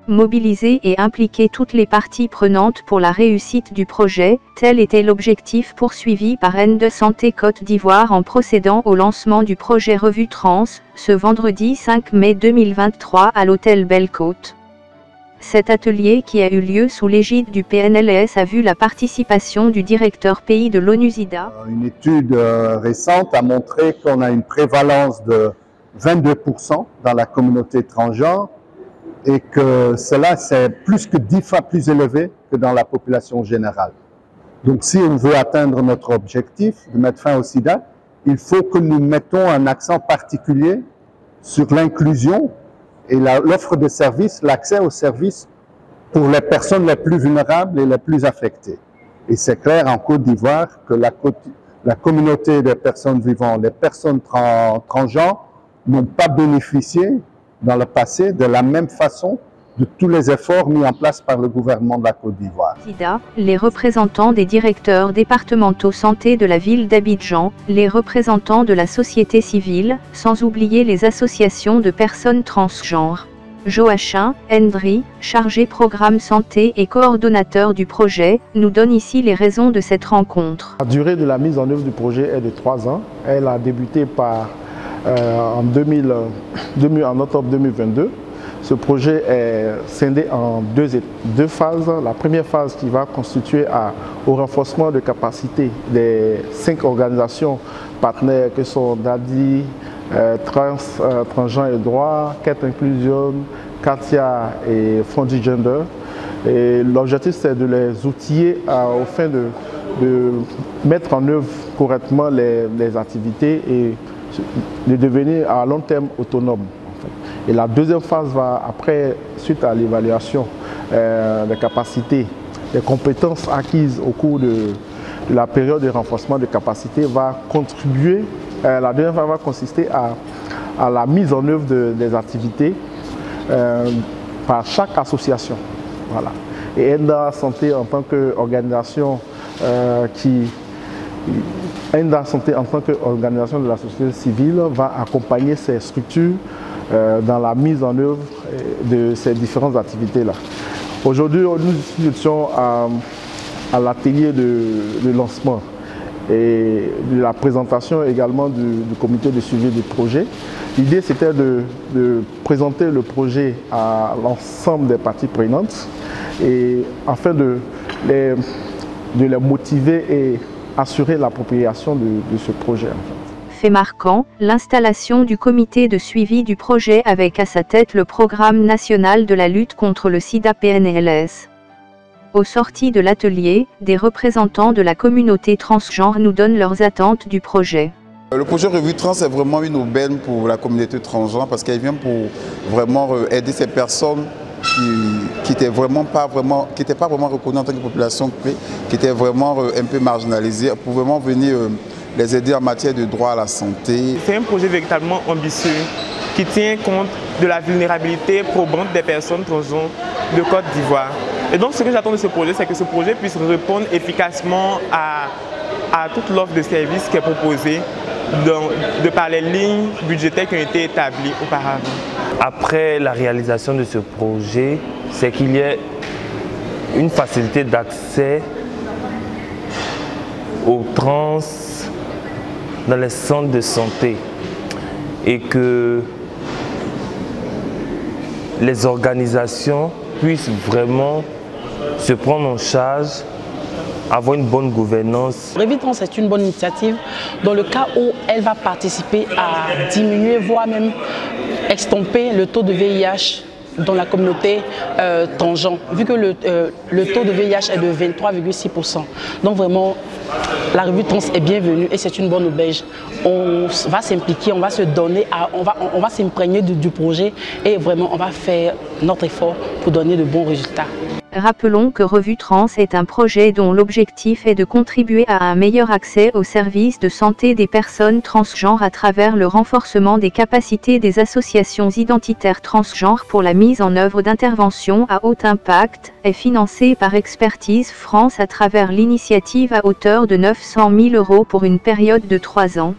Mobiliser et impliquer toutes les parties prenantes pour la réussite du projet, tel était l'objectif poursuivi par N2 Santé Côte d'Ivoire en procédant au lancement du projet Revue Trans, ce vendredi 5 mai 2023 à l'hôtel Belle-Côte. Cet atelier qui a eu lieu sous l'égide du PNLS a vu la participation du directeur pays de l'ONU-SIDA. Une étude récente a montré qu'on a une prévalence de 22% dans la communauté transgenre et que cela c'est plus que 10 fois plus élevé que dans la population générale. Donc si on veut atteindre notre objectif de mettre fin au sida, il faut que nous mettons un accent particulier sur l'inclusion et l'offre de services, l'accès aux services pour les personnes les plus vulnérables et les plus affectées. Et c'est clair en Côte d'Ivoire que la communauté des personnes vivantes, les personnes transgenres, n'ont pas bénéficié dans le passé de la même façon de tous les efforts mis en place par le gouvernement de la Côte d'Ivoire. Les représentants des directeurs départementaux santé de la ville d'Abidjan, les représentants de la société civile, sans oublier les associations de personnes transgenres. Joachim Hendry, chargé programme santé et coordonnateur du projet, nous donne ici les raisons de cette rencontre. La durée de la mise en œuvre du projet est de 3 ans. Elle a débuté en octobre 2022. Ce projet est scindé en deux phases. La première phase qui va constituer au renforcement de capacité des 5 organisations partenaires que sont DADI, Transgenres et Droits, Quête Inclusion, Katia et Fondi Gender. L'objectif c'est de les outiller au fin de mettre en œuvre correctement les activités et de devenir à long terme autonome. Et la deuxième phase va, après, suite à l'évaluation des capacités, des compétences acquises au cours de la période de renforcement de capacité, va contribuer, la deuxième phase va consister à la mise en œuvre des activités par chaque association. Voilà. Et Enda Santé en tant qu'organisation Enda Santé en tant qu'organisation de la société civile va accompagner ces structures dans la mise en œuvre de ces différentes activités-là. Aujourd'hui, nous étions à l'atelier de lancement et de la présentation également du comité de suivi du projet. L'idée, c'était de présenter le projet à l'ensemble des parties prenantes et afin de les motiver et assurer l'appropriation de ce projet. Fait marquant, l'installation du comité de suivi du projet avec à sa tête le programme national de la lutte contre le sida PNLS. Au sorti de l'atelier, des représentants de la communauté transgenre nous donnent leurs attentes du projet. Le projet Revue Trans est vraiment une aubaine pour la communauté transgenre parce qu'elle vient pour vraiment aider ces personnes qui n'étaient pas vraiment reconnues en tant que population clé, qui étaient vraiment un peu marginalisées, pour vraiment venir les aider en matière de droit à la santé. C'est un projet véritablement ambitieux qui tient compte de la vulnérabilité probante des personnes transgenres de Côte d'Ivoire. Et donc ce que j'attends de ce projet, c'est que ce projet puisse répondre efficacement à toute l'offre de services qui est proposée de par les lignes budgétaires qui ont été établies auparavant. Après la réalisation de ce projet, c'est qu'il y ait une facilité d'accès aux trans dans les centres de santé et que les organisations puissent vraiment se prendre en charge, avoir une bonne gouvernance. Revue Trans est une bonne initiative dans le cas où elle va participer à diminuer, voire même estomper le taux de VIH dans la communauté transgenre, vu que le taux de VIH est de 23,6%. Donc vraiment, la Revue Trans est bienvenue et c'est une bonne aubaine. On va s'impliquer, on va se donner, on va s'imprégner du projet et vraiment on va faire notre effort pour donner de bons résultats. Rappelons que Revue Trans est un projet dont l'objectif est de contribuer à un meilleur accès aux services de santé des personnes transgenres à travers le renforcement des capacités des associations identitaires transgenres pour la mise en œuvre d'interventions à haut impact, est financé par Expertise France à travers l'initiative à hauteur de 900 000 € pour une période de 3 ans.